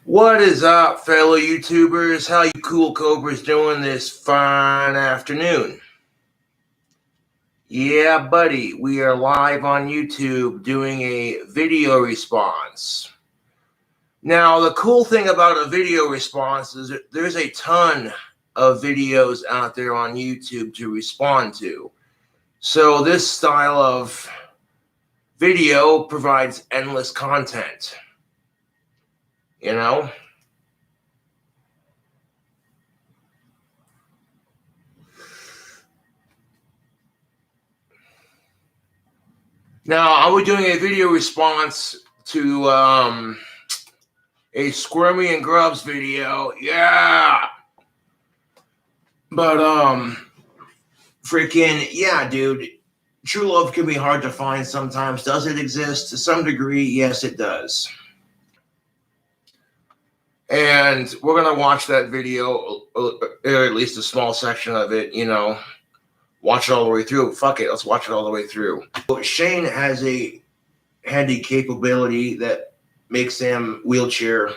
What is up, fellow YouTubers? How you cool Cobras doing this fine afternoon? Yeah, buddy, we are live on YouTube doing a video response. Now, the cool thing about a video response is that there's a ton of videos out there on YouTube to respond to. So this style of video provides endless content, you know? Now, I was doing a video response to a Squirmy and Grubs video. Yeah. But freaking yeah, dude. True love can be hard to find sometimes. Does it exist? To some degree, yes, it does. And we're gonna watch that video, or at least a small section of it, watch it all the way through. Fuck it, let's watch it all the way through. Shane has a handy capability that makes him wheelchair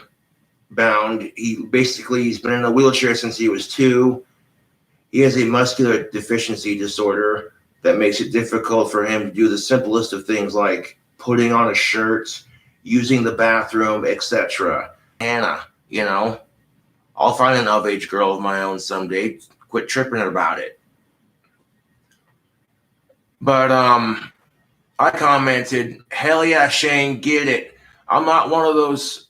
bound. He's been in a wheelchair since he was 2. He has a muscular deficiency disorder that makes it difficult for him to do the simplest of things like putting on a shirt, using the bathroom, etc. Hannah, I'll find an of-age girl of my own someday. Quit tripping about it. But I commented, hell yeah, Shane, get it. I'm not one of those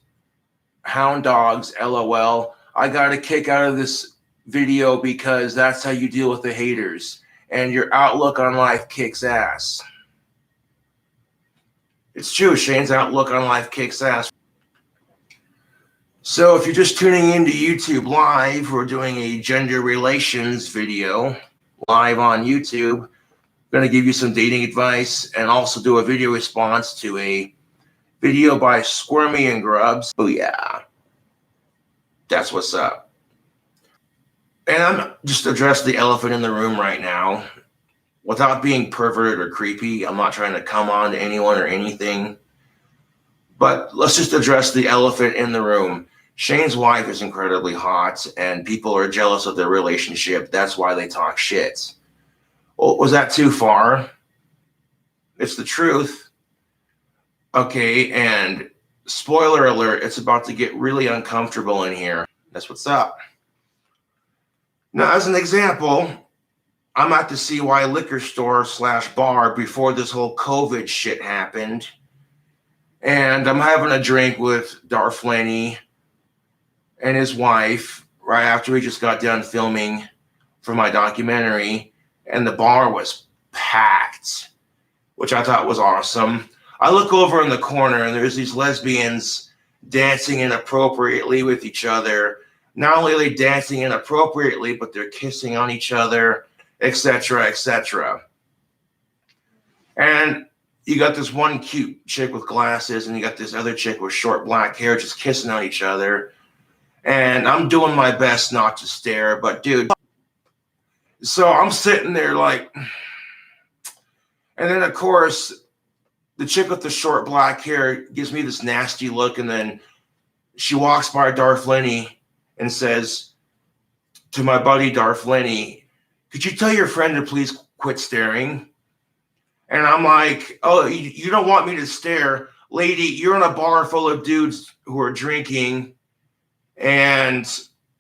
hound dogs, LOL. I got a kick out of this video because that's how you deal with the haters. And your outlook on life kicks ass. It's true, Shane's outlook on life kicks ass. So if you're just tuning into YouTube Live, we're doing a gender relations video live on YouTube. Going to give you some dating advice and also do a video response to a video by Squirmy and Grubs. Oh yeah, that's what's up. And I'm just address the elephant in the room right now without being perverted or creepy. I'm not trying to come on to anyone or anything, but let's just address the elephant in the room. Shane's wife is incredibly hot and people are jealous of their relationship. That's why they talk shit. Well, was that too far? It's the truth. Okay, and spoiler alert, it's about to get really uncomfortable in here. That's what's up. Now, as an example, I'm at the CY liquor store / bar before this whole COVID shit happened. And I'm having a drink with Darth Lenny and his wife right after we just got done filming for my documentary. And the bar was packed, which I thought was awesome. I look over in the corner and there's these lesbians dancing inappropriately with each other. Not only are they dancing inappropriately, but they're kissing on each other, etc., etc. And you got this one cute chick with glasses and you got this other chick with short black hair just kissing on each other. And I'm doing my best not to stare, but dude, so I'm sitting there like, and then of course, the chick with the short black hair gives me this nasty look, and then she walks by Darth Lenny and says to my buddy Darth Lenny, could you tell your friend to please quit staring? And I'm like, oh, you don't want me to stare? Lady, you're in a bar full of dudes who are drinking, and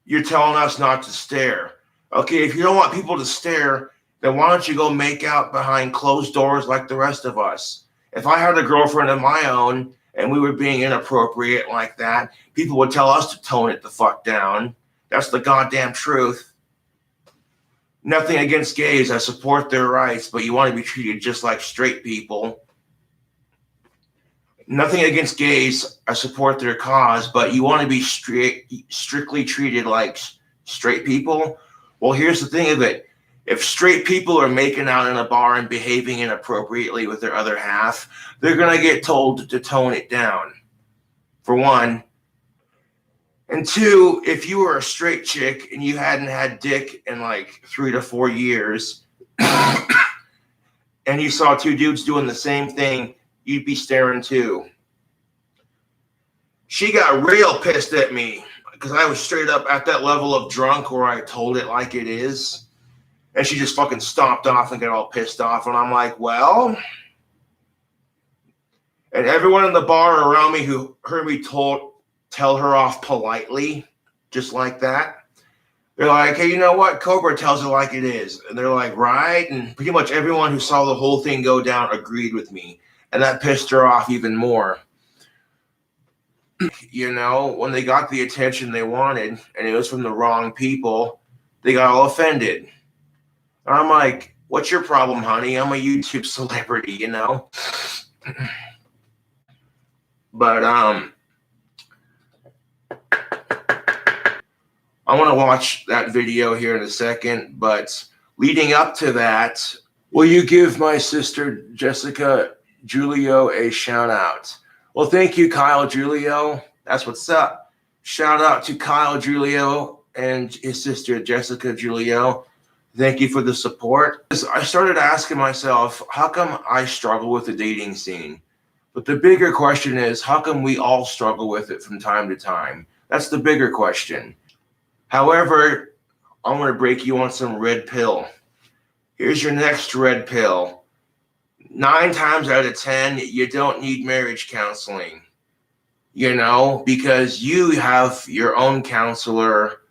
you're telling us not to stare. Okay, if you don't want people to stare, then why don't you go make out behind closed doors like the rest of us? If I had a girlfriend of my own and we were being inappropriate like that, people would tell us to tone it the fuck down. That's the goddamn truth. Nothing against gays. I support their rights, but you want to be treated just like straight people. Nothing against gays. I support their cause, but you want to be strictly treated like straight people? Well, here's the thing of it. If straight people are making out in a bar and behaving inappropriately with their other half, they're going to get told to tone it down, for one. And two, if you were a straight chick and you hadn't had dick in like 3 to 4 years, and you saw 2 dudes doing the same thing, you'd be staring too. She got real pissed at me because I was straight up at that level of drunk where I told it like it is. And she just fucking stomped off and got all pissed off. And I'm like, well. And everyone in the bar around me who heard me tell her off politely, just like that. They're like, hey, you know what? Cobra tells it like it is. And they're like, right? And pretty much everyone who saw the whole thing go down agreed with me. And that pissed her off even more. You know, when they got the attention they wanted, and it was from the wrong people, they got all offended. And I'm like, what's your problem, honey? I'm a YouTube celebrity, you know? But, I want to watch that video here in a second, but leading up to that, will you give my sister Jessica Julio a shout out? Well, thank you, Kyle Julio. That's what's up. Shout out to Kyle Julio and his sister Jessica Julio. Thank you for the support. I started asking myself, how come I struggle with the dating scene? But the bigger question is, how come we all struggle with it from time to time? That's the bigger question. However, I'm going to break you on some red pill. Here's your next red pill. 9 times out of 10, you don't need marriage counseling. You know, because you have your own counselor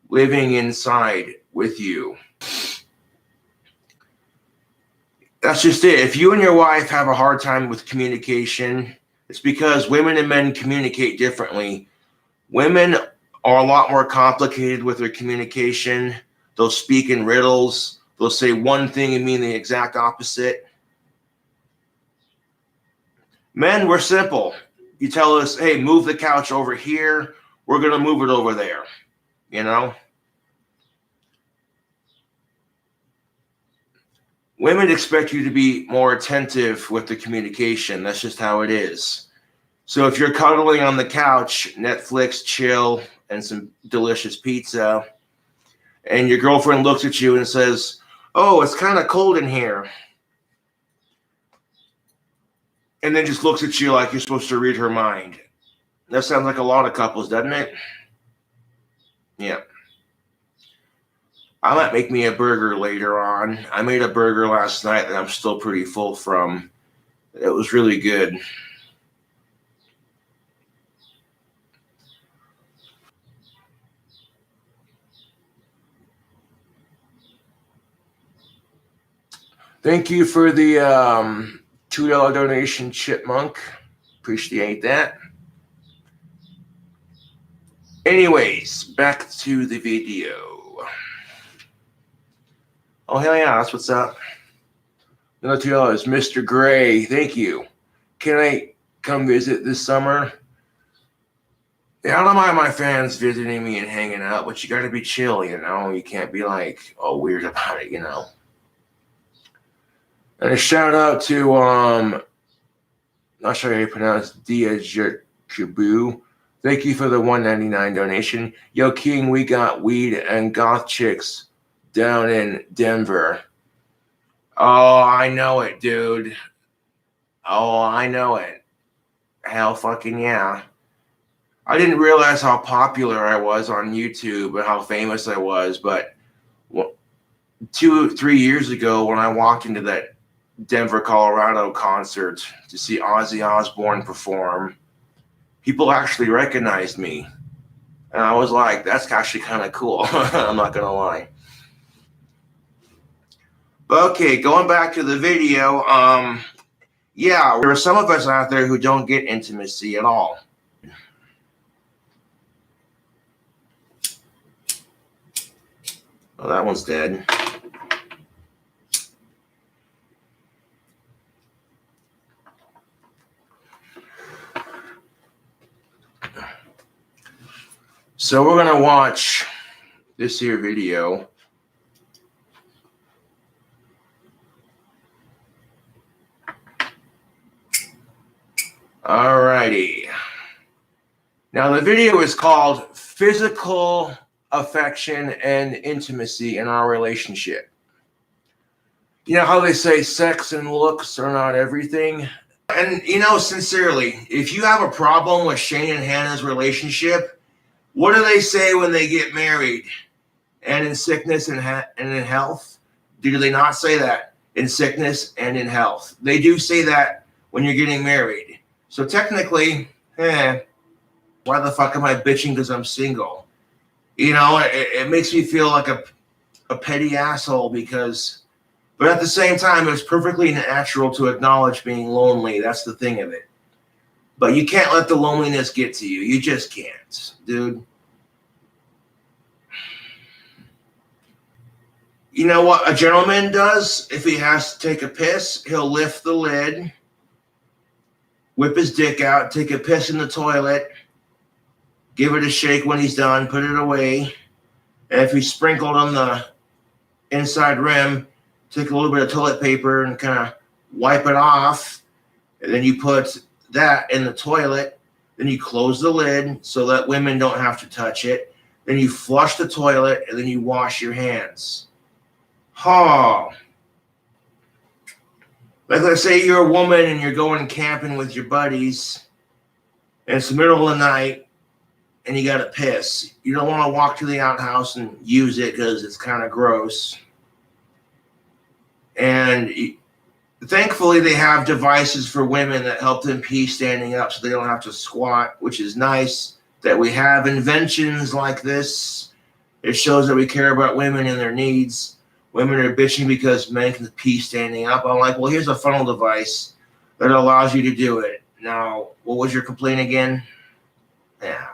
living inside with you. That's just it. If you and your wife have a hard time with communication, it's because women and men communicate differently. Women are a lot more complicated with their communication. They'll speak in riddles. They'll say one thing and mean the exact opposite. Men, we're simple. You tell us, hey, move the couch over here. We're going to move it over there. You know? Women expect you to be more attentive with the communication. That's just how it is. So if you're cuddling on the couch, Netflix, chill, and some delicious pizza, and your girlfriend looks at you and says, oh, it's kind of cold in here, and then just looks at you like you're supposed to read her mind. That sounds like a lot of couples, doesn't it? Yeah. I might make me a burger later on. I made a burger last night that I'm still pretty full from. It was really good. Thank you for the $2 donation, Chipmunk. Appreciate that. Anyways, back to the video. Oh, hell yeah, that's what's up. Another $2, Mr. Gray. Thank you. Can I come visit this summer? Yeah, I don't mind my fans visiting me and hanging out, but you got to be chill, you know? You can't be like, all weird about it, you know? And a shout out to, not sure how you pronounce Diajabu. Thank you for the $1.99 donation. Yo, King, we got weed and goth chicks down in Denver. Oh, I know it, dude. Oh, I know it. Hell fucking yeah. I didn't realize how popular I was on YouTube and how famous I was, but 2-3 years ago when I walked into that Denver, Colorado concert to see Ozzy Osbourne perform, people actually recognized me. And I was like, that's actually kind of cool. I'm not going to lie. Okay, going back to the video, yeah, there are some of us out there who don't get intimacy at all. Oh, that one's dead. So we're going to watch this here video. Alrighty. Now the video is called Physical Affection and Intimacy in Our Relationship. You know how they say sex and looks are not everything? And sincerely, if you have a problem with Shane and Hannah's relationship, what do they say when they get married? And in sickness and in health? Do they not say that? In sickness and in health. They do say that when you're getting married. So technically, why the fuck am I bitching because I'm single? It makes me feel like a petty asshole but at the same time, it's perfectly natural to acknowledge being lonely. That's the thing of it. But you can't let the loneliness get to you. You just can't, dude. You know what a gentleman does if he has to take a piss? He'll lift the lid, whip his dick out, take a piss in the toilet, give it a shake when he's done, put it away. And if he's sprinkled on the inside rim, take a little bit of toilet paper and kind of wipe it off. And then you put that in the toilet. Then you close the lid so that women don't have to touch it. Then you flush the toilet and then you wash your hands. Oh. Like, let's say you're a woman and you're going camping with your buddies, and it's the middle of the night, and you got to piss. You don't want to walk to the outhouse and use it because it's kind of gross. And thankfully, they have devices for women that help them pee standing up so they don't have to squat, which is nice that we have inventions like this. It shows that we care about women and their needs. Women are bitching because men can pee standing up. I'm like, well, here's a funnel device that allows you to do it. Now, what was your complaint again? Yeah.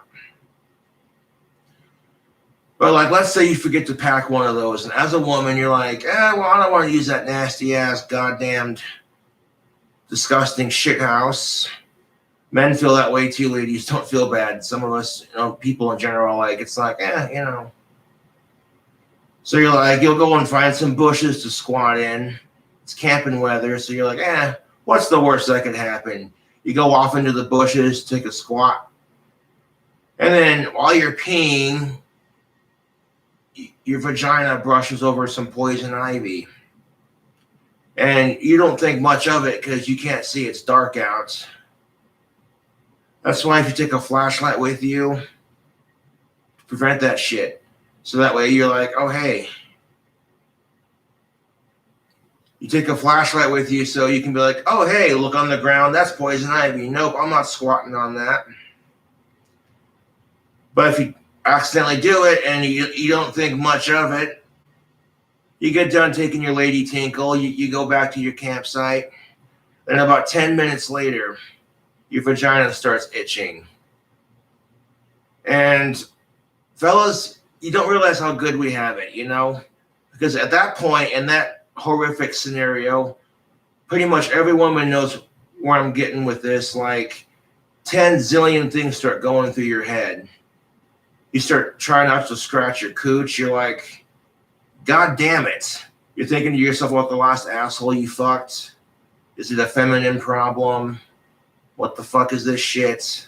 But like, let's say you forget to pack one of those, and as a woman, you're like, well, I don't want to use that nasty ass, goddamned, disgusting shit house. Men feel that way too, ladies. Don't feel bad. Some of us, people in general, it's like, So you're like, you'll go and find some bushes to squat in. It's camping weather, so you're like, what's the worst that could happen? You go off into the bushes, take a squat, and then while you're peeing, your vagina brushes over some poison ivy. And you don't think much of it because you can't see, it's dark out. That's why if you take a flashlight with you, prevent that shit. So that way you're like, oh, hey. You take a flashlight with you so you can be like, oh, hey, look on the ground. That's poison ivy. Nope, I'm not squatting on that. But if you accidentally do it and you don't think much of it, you get done taking your lady tinkle. You go back to your campsite. And about 10 minutes later, your vagina starts itching. And fellas, you don't realize how good we have it, Because at that point, in that horrific scenario, pretty much every woman knows where I'm getting with this. Like 10 zillion things start going through your head. You start trying not to scratch your cooch. You're like, God damn it. You're thinking to yourself, what the last asshole you fucked? Is it a feminine problem? What the fuck is this shit?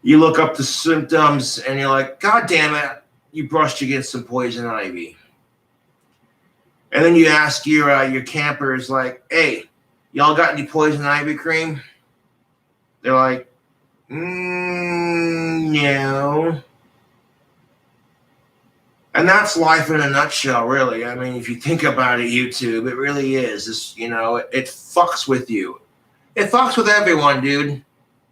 You look up the symptoms and you're like, God damn it, you brushed against some poison ivy. And then you ask your campers, like, hey, y'all got any poison ivy cream? They're like, no. And that's life in a nutshell, really. I mean, if you think about it, YouTube, it really is. This, it fucks with you. It fucks with everyone, dude.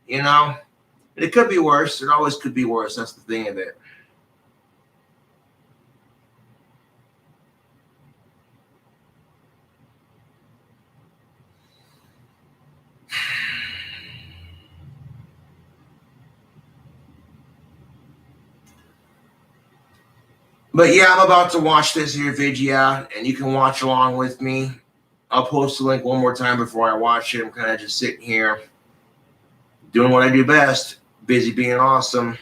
It could be worse. It always could be worse. That's the thing of it. But yeah, I'm about to watch this here video, and you can watch along with me. I'll post the link one more time before I watch it. I'm kind of just sitting here doing what I do best, busy being awesome,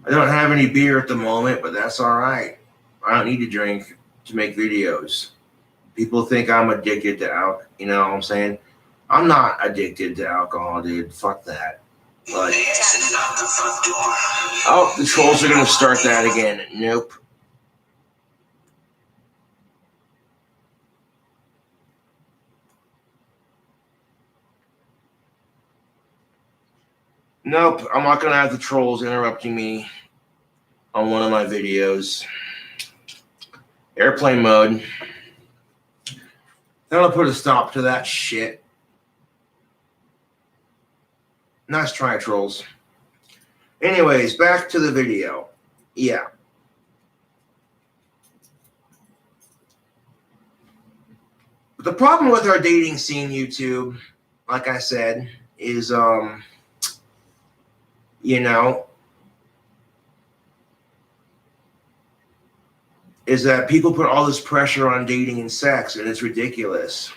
I don't have any beer at the moment, but that's all right. I don't need to drink to make videos. People think I'm addicted to alcohol. You know what I'm saying? I'm not addicted to alcohol, dude. Fuck that. But, oh, the trolls are going to start that again. Nope. Nope, I'm not going to have the trolls interrupting me on one of my videos. Airplane mode. That'll put a stop to that shit. Nice try, trolls. Anyways, back to the video. Yeah. The problem with our dating scene, YouTube, like I said, is, you know, is that people put all this pressure on dating and sex, and it's ridiculous.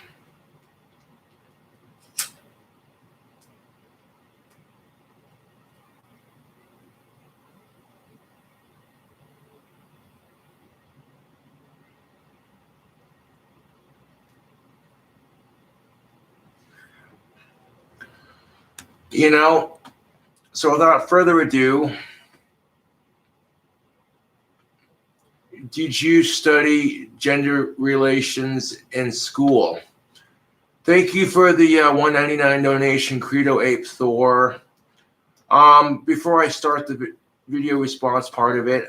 You know, so without further ado, did you study gender relations in school? Thank you for the $1.99 donation, Credo Ape Thor. Before I start the video response part of it,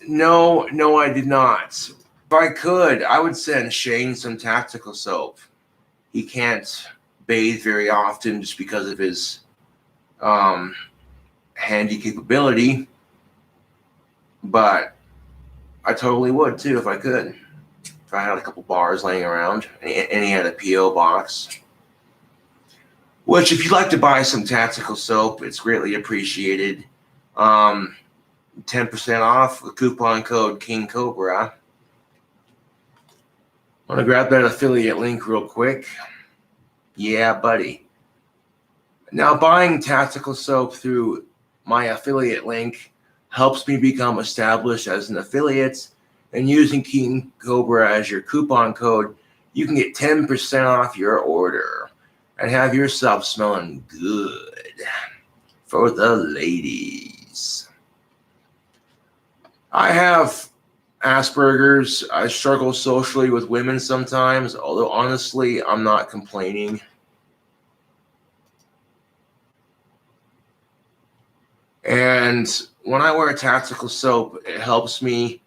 no, I did not. If I could, I would send Shane some tactical soap. He can't bathe very often just because of his handy capability, but I totally would too if I could. If I had a couple bars laying around and he had a P.O. box. Which, if you'd like to buy some tactical soap, it's greatly appreciated. 10% off with coupon code King Cobra. Want to grab that affiliate link real quick? Yeah, buddy. Now, buying tactical soap through my affiliate link helps me become established as an affiliate, and using King Cobra as your coupon code, you can get 10% off your order and have yourself smelling good for the ladies. I have Asperger's. I struggle socially with women sometimes, although honestly, I'm not complaining. And when I wear tactical soap, it helps me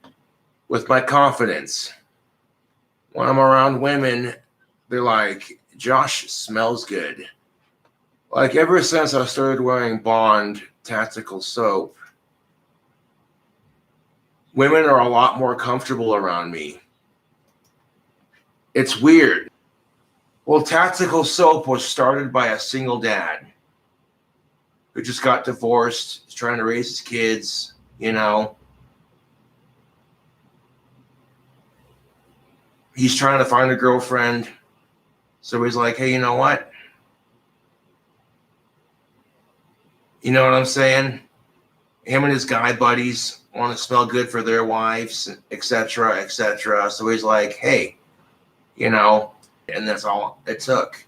with my confidence. When I'm around women, they're like, Josh smells good. Like, ever since I started wearing Bond tactical soap, women are a lot more comfortable around me. It's weird. Well, tactical soap was started by a single dad who just got divorced. He's trying to raise his kids, you know. He's trying to find a girlfriend. So he's like, hey, you know what? You know what I'm saying? Him and his guy buddies want to smell good for their wives, etc., etc. So he's like, hey, you know, and that's all it took.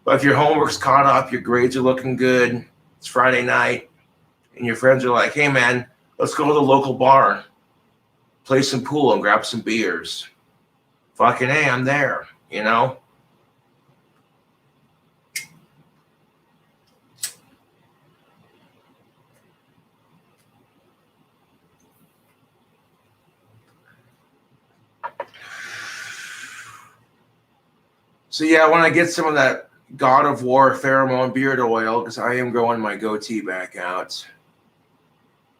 But if your homework's caught up, your grades are looking good, it's Friday night, and your friends are like, hey, man, let's go to the local bar, play some pool, and grab some beers. Fucking hey, I'm there, you know? So yeah, when I get some of that God of War pheromone beard oil, because I am growing my goatee back out,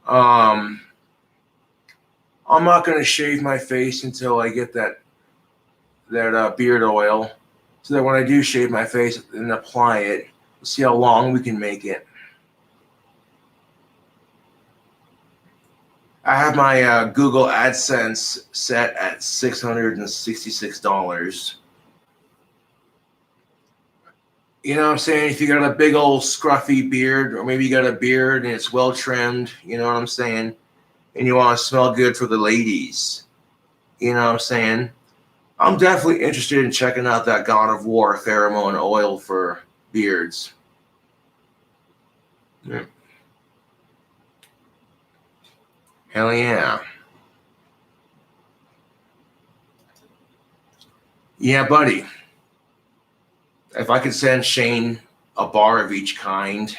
I'm not going to shave my face until I get that beard oil, so that when I do shave my face and apply it, we'll see how long we can make it. I have my Google AdSense set at $666. You know what I'm saying? If you got a big old scruffy beard, or maybe you got a beard and it's well trimmed, you know what I'm saying? And you want to smell good for the ladies, You know what I'm saying? I'm definitely interested in checking out that God of War pheromone oil for beards. Yeah. Hell yeah. Yeah, buddy. If I could send Shane a bar of each kind,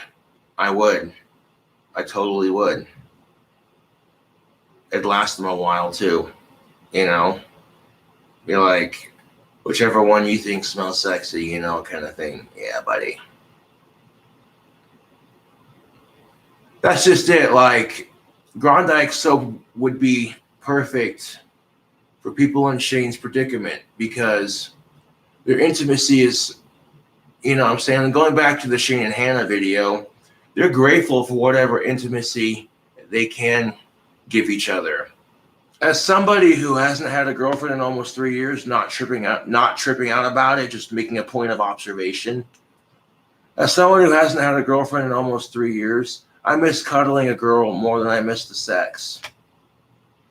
I would. I totally would. It'd last them a while too. You know? Be like, whichever one you think smells sexy, you know, kind of thing. Yeah, buddy. That's just it. Like, Grondike soap would be perfect for people in Shane's predicament because their intimacy is, you know what I'm saying? Going back to the Shane and Hannah video, they're grateful for whatever intimacy they can give each other. As somebody who hasn't had a girlfriend in almost 3 years, not tripping out about it, just making a point of observation. As someone who hasn't had a girlfriend in almost 3 years, I miss cuddling a girl more than I miss the sex.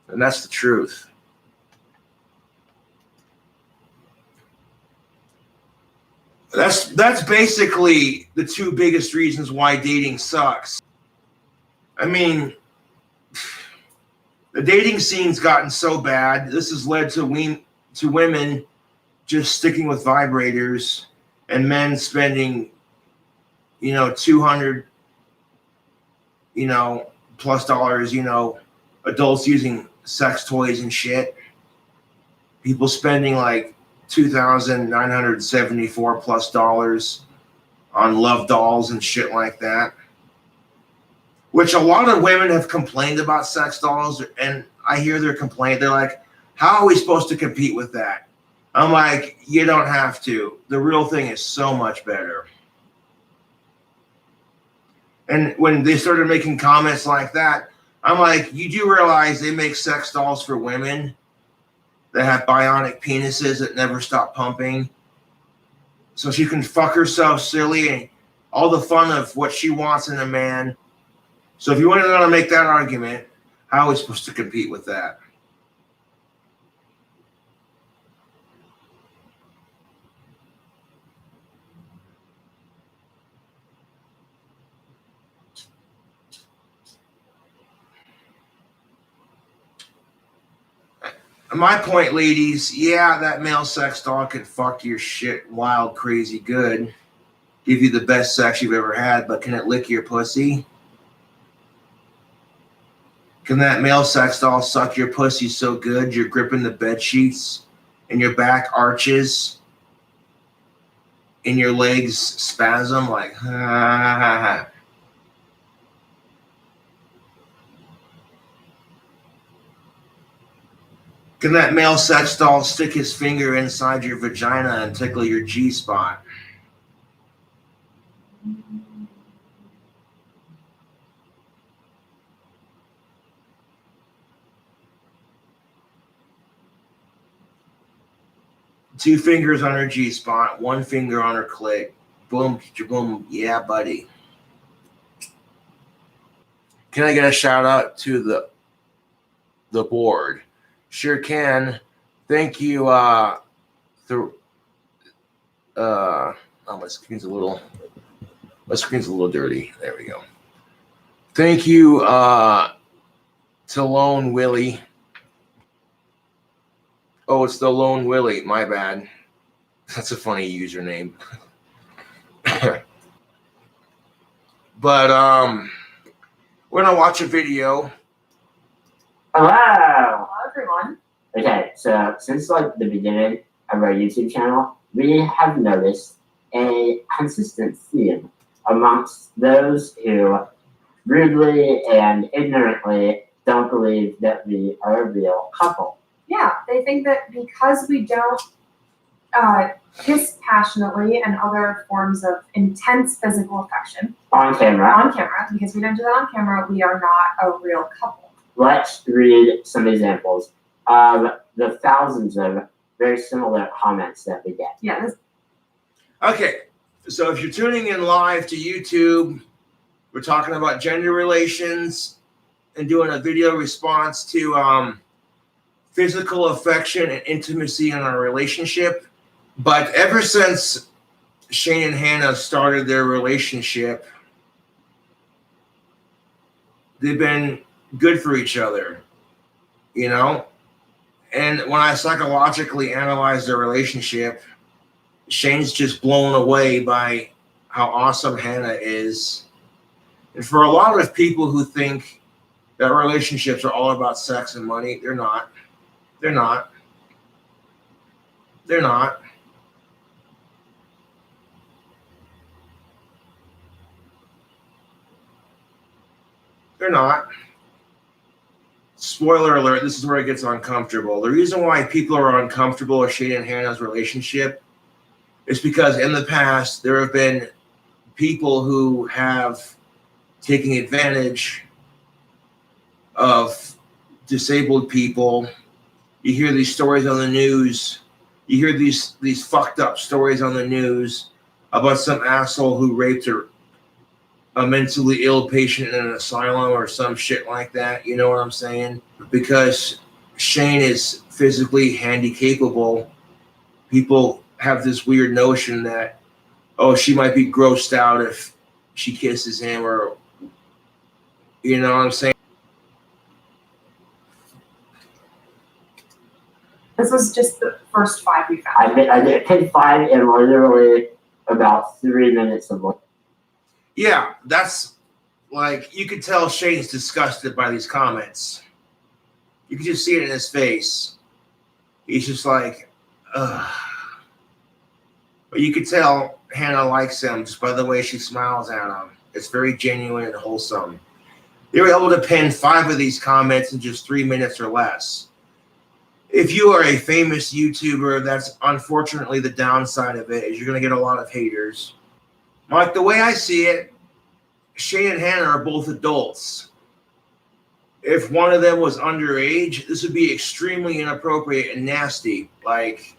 And that's the truth. That's basically the two biggest reasons why dating sucks. I mean, the dating scene's gotten so bad. This has led to women just sticking with vibrators and men spending, you know, $200, you know, plus dollars, you know, adults using sex toys and shit. People spending like $2,974 plus dollars on love dolls and shit like that. Which a lot of women have complained about sex dolls, and I hear their complaint. They're like, how are we supposed to compete with that? I'm like, you don't have to. The real thing is so much better. And when they started making comments like that, I'm like, you do realize they make sex dolls for women that have bionic penises that never stop pumping? So she can fuck herself silly and all the fun of what she wants in a man. So if you want to make that argument, how are we supposed to compete with that? My point, ladies, yeah, that male sex doll can fuck your shit wild, crazy good, give you the best sex you've ever had, but can it lick your pussy? Can that male sex doll suck your pussy so good you're gripping the bed sheets and your back arches and your legs spasm like, ha, ha, ha, ha. Can that male sex doll stick his finger inside your vagina and tickle your G-spot? Two fingers on her G-spot, one finger on her clit. Boom, boom, yeah, buddy. Can I get a shout out to the board? Sure can. Thank you. Oh, my screen's a little dirty. There we go. Thank you to Lone Willie. Oh, it's the Lone Willie. My bad. That's a funny username. But we're gonna watch a video. Hello! Hello, everyone. Okay, so since like the beginning of our YouTube channel, we have noticed a consistent theme amongst those who rudely and ignorantly don't believe that we are a real couple. Yeah, they think that because we don't kiss passionately and other forms of intense physical affection on camera, because we don't do that on camera, we are not a real couple. Let's read some examples of the thousands of very similar comments that we get. Yeah. Okay, so if you're tuning in live to YouTube, we're talking about gender relations and doing a video response to physical affection and intimacy in our relationship. But ever since Shane and Hannah started their relationship, they've been good for each other, you know? And when I psychologically analyze their relationship, Shane's just blown away by how awesome Hannah is. And for a lot of people who think that relationships are all about sex and money, they're not. They're not. They're not. They're not. Spoiler alert, this is where it gets uncomfortable. The reason why people are uncomfortable with Shane and Hannah's relationship is because in the past there have been people who have taken advantage of disabled people. You hear these stories on the news. You hear these fucked up stories on the news about some asshole who raped a mentally ill patient in an asylum or some shit like that. You know what I'm saying? Because Shane is physically handicapable, people have this weird notion that, oh, she might be grossed out if she kisses him, or, you know what I'm saying? This was just the first 5 we found. I did pick 5 in literally about 3 minutes of it. Yeah, that's like, you could tell Shane's disgusted by these comments. You can just see it in his face. He's just like, ugh. But you could tell Hannah likes him just by the way she smiles at him. It's very genuine and wholesome. They were able to pin 5 of these comments in just 3 minutes or less. If you are a famous YouTuber, that's unfortunately the downside of it, is you're going to get a lot of haters. Like, the way I see it, Shane and Hannah are both adults. If one of them was underage, this would be extremely inappropriate and nasty. Like,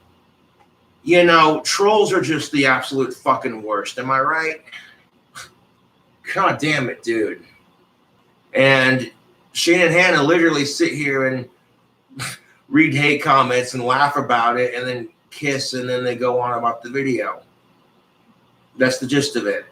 you know, trolls are just the absolute fucking worst. Am I right? God damn it, dude. And Shane and Hannah literally sit here and read hate comments and laugh about it and then kiss, and then they go on about the video. That's the gist of it.